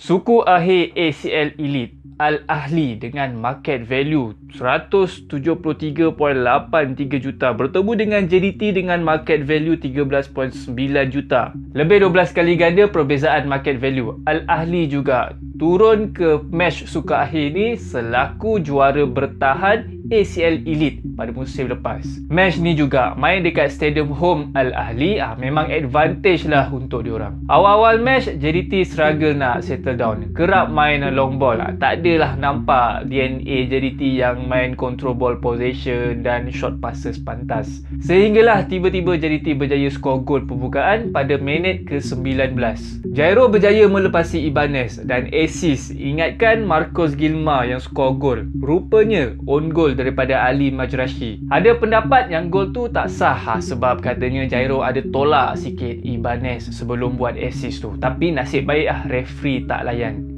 Suku akhir ACL Elite Al-Ahli dengan market value 173.83 juta bertemu dengan JDT dengan market value 13.9 juta. Lebih 12 kali ganda perbezaan market value. Al-Ahli juga turun ke match suka akhir ni selaku juara bertahan ACL Elite pada musim lepas. Match ni juga main dekat Stadium Home Al-Ahli, memang advantage lah untuk diorang. Awal-awal match JDT struggle nak settle down, kerap main long ball, tak adalah nampak DNA JDT yang main control ball possession dan short passes pantas. Sehinggalah tiba-tiba JDT berjaya skor gol pembukaan pada minit ke-19. Jairo berjaya melepasi Ibanez dan assist. Ingatkan Marcos Gilmar yang skor gol. Rupanya on goal daripada Ali Majrashi. Ada pendapat yang gol tu tak sah sebab katanya Jairo ada tolak sikit Ibanez sebelum buat assist tu. Tapi nasib baik referee tak layan.